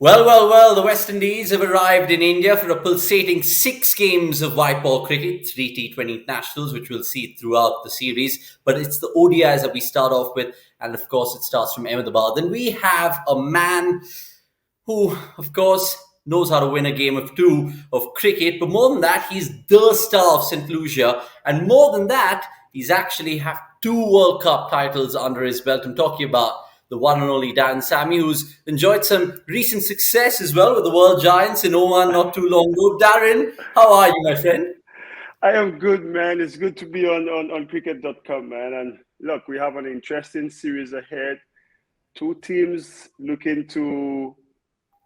Well, the West Indies have arrived in India for a pulsating 6 games of white ball cricket, 3 T20 internationals, which we'll see throughout the series. But it's the ODIs that we start off with, and of course, it starts from Ahmedabad. Then we have a man who, of course, knows how to win a game of two of cricket. But more than that, he's the star of St. Lucia. And more than that, he's actually have 2 World Cup titles under his belt. I'm talking about the one and only Sammy, who's enjoyed some recent success as well with the World Giants in Oman not too long ago. Darren, how are you, my friend? I am good, man. It's good to be on cricket.com, man. And look, we have an interesting series ahead. Two teams looking to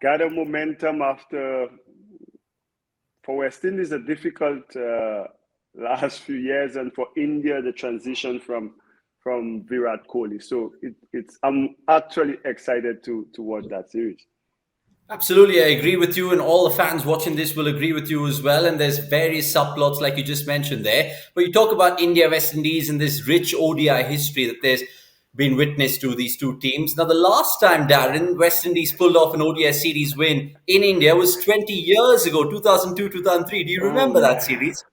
gather momentum after, for West Indies, a difficult last few years, and for India, the transition from Virat Kohli. So I'm actually excited to watch that series. Absolutely, I agree with you, and all the fans watching this will agree with you as well. And there's various subplots, like you just mentioned there. But you talk about India, West Indies, and this rich ODI history that there's been witnessed to these two teams. Now, the last time, Darren, West Indies pulled off an ODI series win in India was 20 years ago, 2002, 2003. Do you Oh remember that man, series?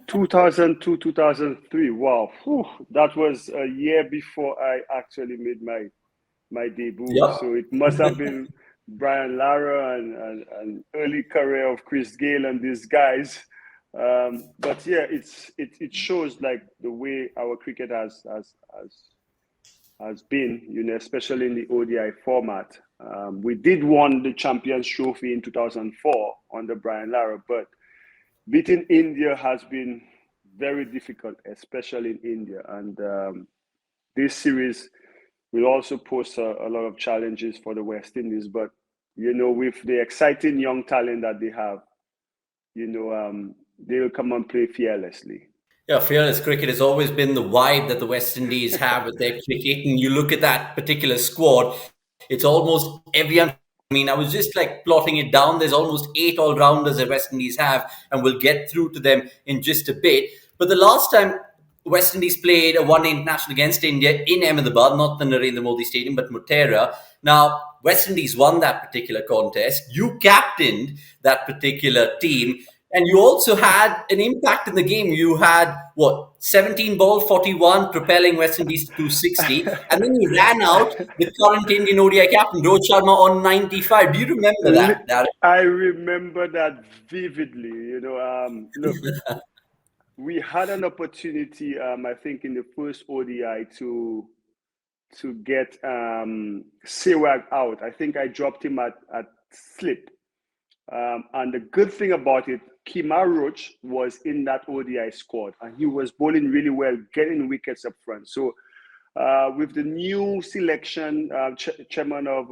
2002, 2003. Wow, whew, that was a year before I actually made my debut. Yep. So it must have been Brian Lara and early career of Chris Gale and these guys. But yeah, it shows like the way our cricket has been, especially in the ODI format. We did won the Champions Trophy in 2004 under Brian Lara, but beating India has been very difficult, especially in India. And this series will also pose a lot of challenges for the West Indies. But, with the exciting young talent that they have, they'll come and play fearlessly. Yeah, fearless cricket has always been the vibe that the West Indies have with their cricket. And you look at that particular squad, it's almost everyone. I mean, I was just like plotting it down. There's almost 8 all-rounders that West Indies have, and we'll get through to them in just a bit. But the last time West Indies played a one-day international against India in Ahmedabad, not the Narendra Modi Stadium, but Motera. Now, West Indies won that particular contest. You captained that particular team. And you also had an impact in the game. You had, 17 ball, 41, propelling West Indies to 260. And then you ran out with current Indian ODI captain, Rohit Sharma, on 95. Do you remember that, Darren? I remember that vividly. Look, we had an opportunity, I think, in the first ODI to get Sehwag out. I think I dropped him at slip. And the good thing about it, Kemar Roach was in that ODI squad, and he was bowling really well, getting wickets up front. So, with the new selection, chairman of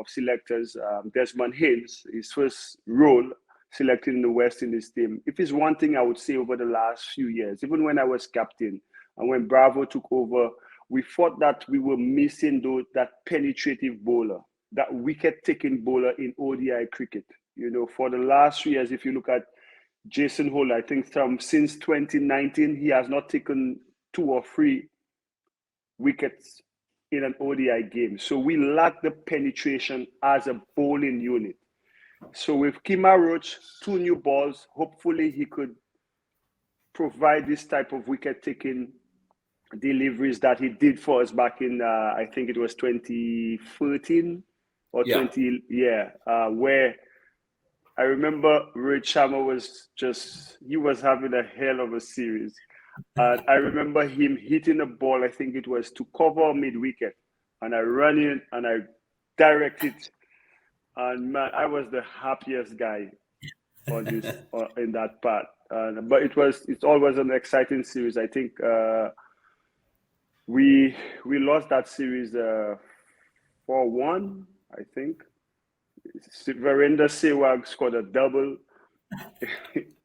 selectors, Desmond Haynes, his first role selected in the West Indies team. If it's one thing I would say over the last few years, even when I was captain and when Bravo took over, we thought that we were missing that penetrative bowler, that wicket-taking bowler in ODI cricket. For the last 3 years, if you look at Jason Hole, I think since 2019, he has not taken 2 or 3 wickets in an ODI game. So we lack the penetration as a bowling unit. So with Kemar Roach, 2 new balls, hopefully he could provide this type of wicket-taking deliveries that he did for us back in, I think it was 2013 or Yeah. 20, where I remember Rohit Sharma he was having a hell of a series. And I remember him hitting a ball, I think it was to cover mid-wicket. And I ran in and I directed, and man, I was the happiest guy in that part. But it's always an exciting series. I think we lost that series 4-1, I think. Virender Sehwag scored a double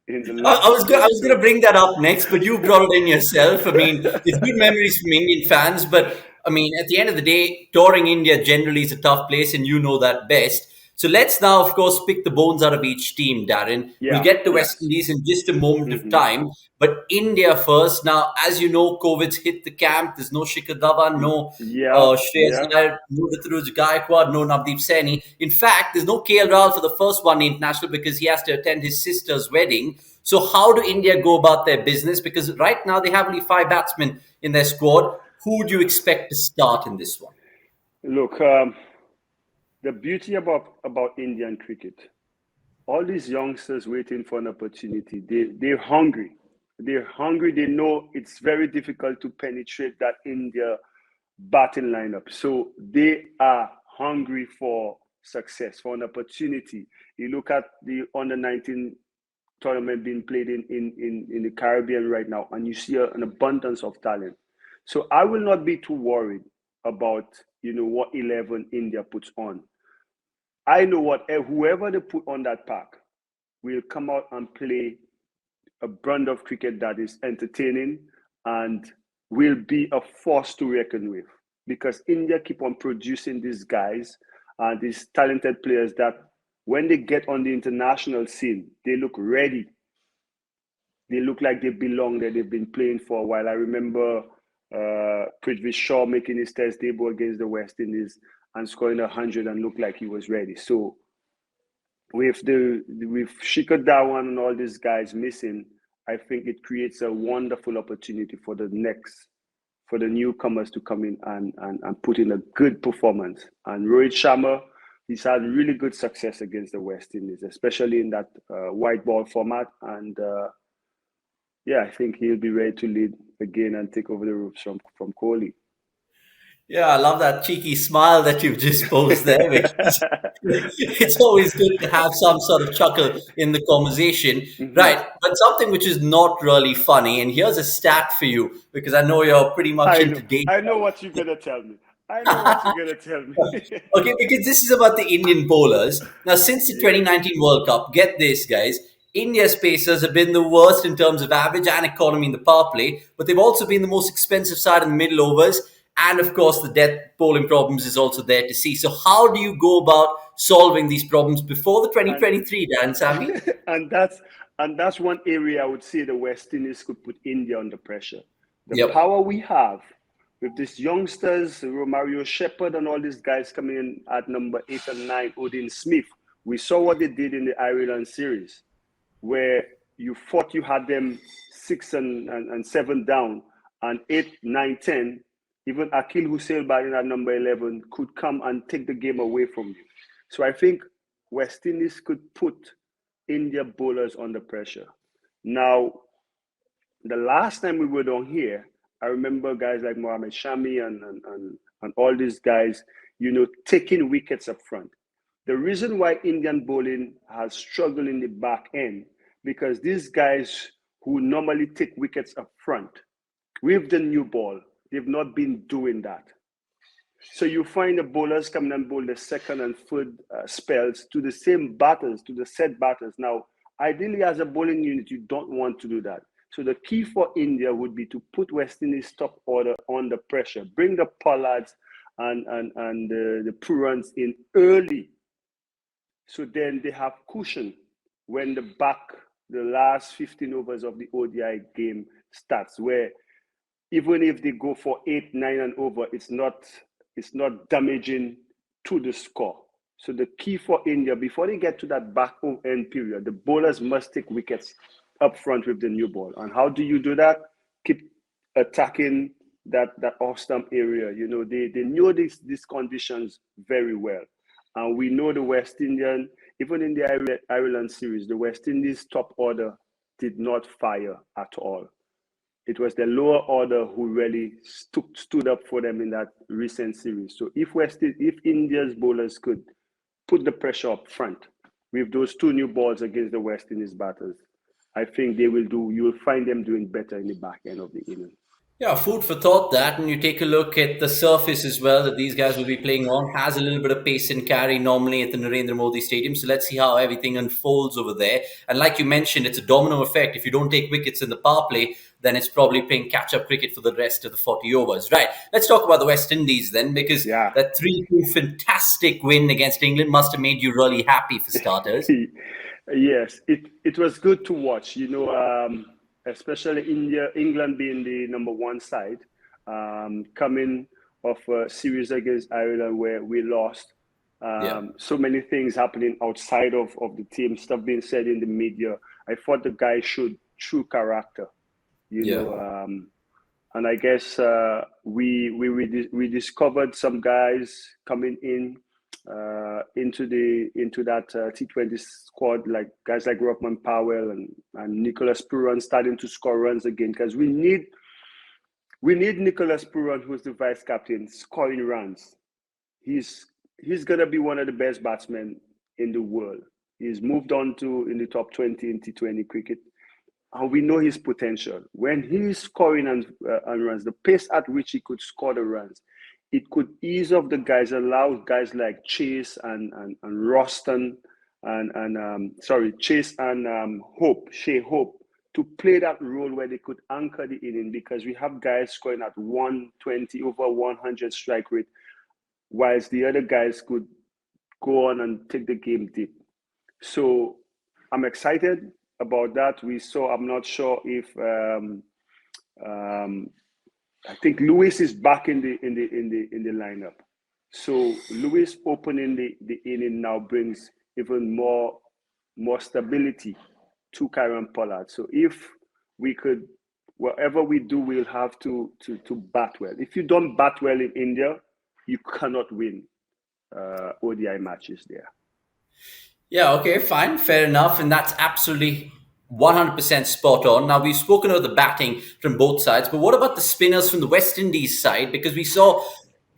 in the last. I was going to bring that up next, but you brought it in yourself. I mean, it's good memories from Indian fans, but I mean, at the end of the day, touring India generally is a tough place, and you know that best. So let's now, of course, pick the bones out of each team, Darren. We'll Yeah, get to West yes. Indies in just a moment of Hmm. time. But India first. Now, as you know, COVID's hit the camp. There's no Shikhar Dhawan, no Yeah, Shreyas yeah. Iyer, no Rutuj Gaikwad, no Navdeep Saini. In fact, there's no KL Rahul for the first one international because he has to attend his sister's wedding. So how do India go about their business? Because right now they have only 5 batsmen in their squad. Who do you expect to start in this one? Look, the beauty about Indian cricket, all these youngsters waiting for an opportunity, they're hungry. They're hungry. They know it's very difficult to penetrate that India batting lineup. So they are hungry for success, for an opportunity. You look at the under 19 tournament being played in the Caribbean right now, and you see an abundance of talent. So I will not be too worried about what 11 India puts on. I know whoever they put on that pack will come out and play a brand of cricket that is entertaining and will be a force to reckon with, because India keep on producing these guys and these talented players that when they get on the international scene, they look ready. They look like they belong there. They've been playing for a while. I remember Prithvi Shaw making his test debut against the West Indies and scoring 100 and looked like he was ready. So with Shikhar Dhawan and all these guys missing, I think it creates a wonderful opportunity for the newcomers to come in and put in a good performance. And Rohit Sharma, he's had really good success against the West Indies, especially in that white ball format. And yeah, I think he'll be ready to lead again and take over the ropes from Kohli. Yeah, I love that cheeky smile that you've just posed there because it's always good to have some sort of chuckle in the conversation. Hmm. Right, but something which is not really funny, and here's a stat for you because I know you're pretty much I into know. data. I know what you're gonna tell me. I know what you're gonna tell me. Okay, because this is about the Indian bowlers. Now, since the Yeah. 2019 World Cup, get this, guys. India's pacers have been the worst in terms of average and economy in the power play, but they've also been the most expensive side in the middle overs. And of course, the death bowling problems is also there to see. So, how do you go about solving these problems before the And 2023, Dan Sammy? and that's one area I would say the West Indies could put India under pressure. The Yep. power we have with these youngsters, Romario Shepherd and all these guys coming in at number 8 and 9, Odin Smith. We saw what they did in the Ireland series, where you thought you had them 6 and 7 down, and 8, 9, 10. Even Akil, who sailed by in at number 11, could come and take the game away from you. So I think West Indies could put India bowlers under pressure. Now, the last time we were down here, I remember guys like Mohamed Shami and all these guys, taking wickets up front. The reason why Indian bowling has struggled in the back end, because these guys who normally take wickets up front, with the new ball, they've not been doing that. So you find the bowlers coming and bowl the second and third spells to the same batters, to the set batters. Now, ideally, as a bowling unit, you don't want to do that. So the key for India would be to put West Indies top order under pressure, bring the Pollards and the Purans in early, so then they have cushion when the last 15 overs of the ODI game starts, where even if they go for 8, 9 and over, it's not damaging to the score. So the key for India, before they get to that back end period, the bowlers must take wickets up front with the new ball. And how do you do that? Keep attacking that off stump area. They know these conditions very well. And we know the West Indian, even in the Ireland series, the West Indies top order did not fire at all. It was the lower order who really stood up for them in that recent series. So if India's bowlers could put the pressure up front with those two new balls against the West Indies batters, I think they will do. You will find them doing better in the back end of the inning. Yeah, food for thought that, and you take a look at the surface as well that these guys will be playing on. Has a little bit of pace and carry normally at the Narendra Modi Stadium. So let's see how everything unfolds over there. And like you mentioned, it's a domino effect. If you don't take wickets in the power play, then it's probably playing catch-up cricket for the rest of the 40 overs. Right. Let's talk about the West Indies then, because Yeah. that 3-2 fantastic win against England must have made you really happy for starters. Yes, it was good to watch. Especially England being the number one side, coming off a series against Ireland where we lost. Yeah. So many things happening outside of the team, stuff being said in the media. I thought the guy showed true character, you Yeah. know. And I guess we discovered some guys coming in into that T20 squad, like guys like Rockman Powell and Nicholas Puran starting to score runs again, because we need Nicholas Puran, who's the vice captain, scoring runs. He's gonna be one of the best batsmen in the world. He's moved on to in the top 20 in T20 cricket, and we know his potential. When he's scoring and runs, the pace at which he could score the runs, it could ease off the guys, allow guys like Chase and Roston Chase and Shea Hope, to play that role where they could anchor the inning, because we have guys scoring at 120, over 100 strike rate, whilst the other guys could go on and take the game deep. So I'm excited about that. I'm not sure if I think Lewis is back in the lineup. So Lewis opening the inning now brings even more stability to Kieran Pollard. So if we could, whatever we do, we'll have to bat well. If you don't bat well in India, you cannot win ODI matches there. Yeah, okay, fine, fair enough. And that's absolutely 100% spot on. Now, we've spoken about the batting from both sides, but what about the spinners from the West Indies side? Because we saw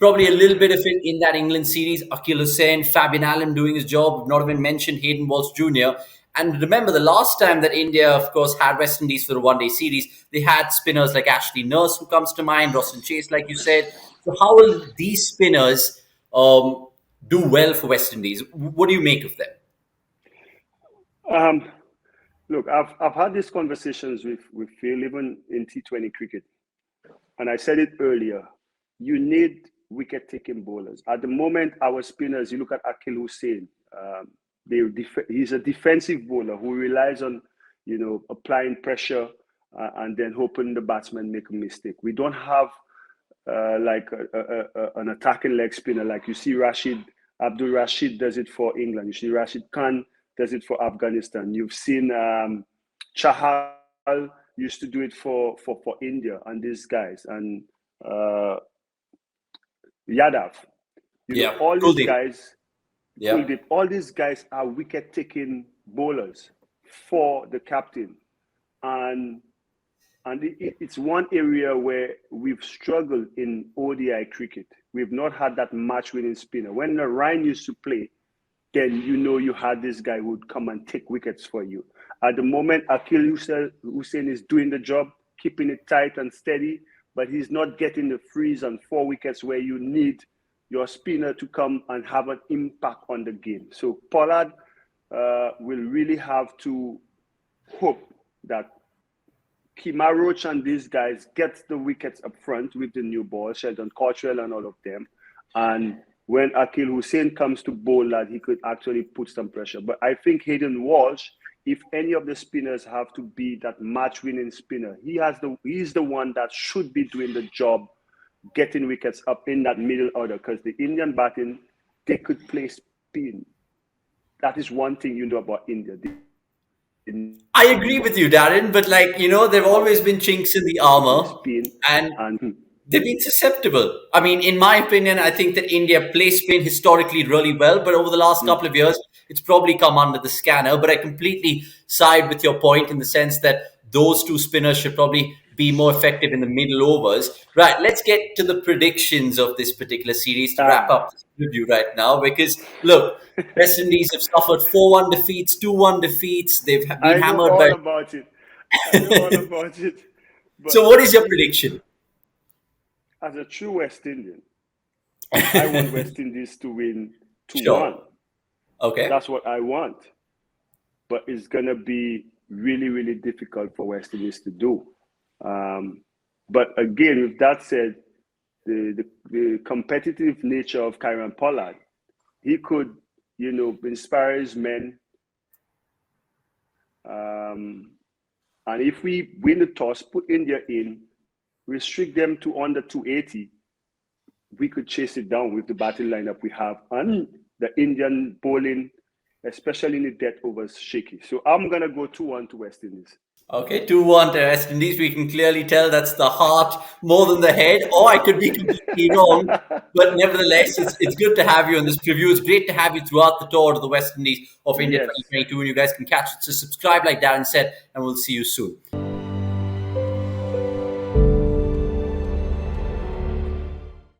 probably a little bit of it in that England series. Akil Hussain, Fabian Allen doing his job, not even mentioned Hayden Walsh Jr. And remember, the last time that India, of course, had West Indies for the one day series, they had spinners like Ashley Nurse, who comes to mind, Roston Chase, like you said. So, how will these spinners do well for West Indies? What do you make of them? Um, Look, I've had these conversations with Phil, even in T20 cricket, and I said it earlier. You need wicket-taking bowlers. At the moment, our spinners, you look at Akil Hussain, he's a defensive bowler who relies on, applying pressure and then hoping the batsman make a mistake. We don't have like an attacking leg spinner like you see Abdul Rashid does it for England. You see Rashid Khan does it for Afghanistan. You've seen Chahal used to do it for India and these guys, and Yadav. Yeah, All these Kuldeep. guys, Yeah, Kuldeep, all these guys are wicket-taking bowlers for the captain, and it's one area where we've struggled in ODI cricket. We've not had that match-winning spinner. When Ryan used to play, then you had this guy who would come and take wickets for you. At the moment, Akil Hussain is doing the job, keeping it tight and steady, but he's not getting the frees on 4 wickets where you need your spinner to come and have an impact on the game. So Pollard will really have to hope that Kemar Roach and these guys get the wickets up front with the new ball, Sheldon Cottrell and all of them. And when Akil Hussain comes to bowl that, he could actually put some pressure. But I think Hayden Walsh, if any of the spinners have to be that match-winning spinner, he's the one that should be doing the job, getting wickets up in that middle order, because the Indian batting, they could play spin. That is one thing you know about India. I agree with you, Darren. But there've always been chinks in the armor, Spin and and they've been susceptible. I mean, in my opinion, I think that India plays spin historically really well, but over the last couple of years, it's probably come under the scanner. But I completely side with your point in the sense that those two spinners should probably be more effective in the middle overs. Right, let's get to the predictions of this particular series to wrap up this review right now. Because, look, West Indies have suffered 4-1 defeats, 2-1 defeats. They've been I know hammered all by. about it. I know all about it. But So, what is your prediction? as a true West Indian, I want West Indies to win 2-1. Sure. Okay. That's what I want. But it's going to be really, really difficult for West Indies to do. But again, with that said, the competitive nature of Kieran Pollard, he could, inspire his men. And if we win the toss, put India in, restrict them to under 280, we could chase it down with the batting lineup we have. And the Indian bowling, especially in the death overs, shaky. So I'm going to go 2-1 to West Indies. Okay, 2-1 to West Indies. We can clearly tell that's the heart more than the head, or I could be completely wrong. But nevertheless, it's good to have you on this preview. It's great to have you throughout the tour to the West Indies of India 2022, and you guys can catch it. So subscribe, like Darren said, and we'll see you soon.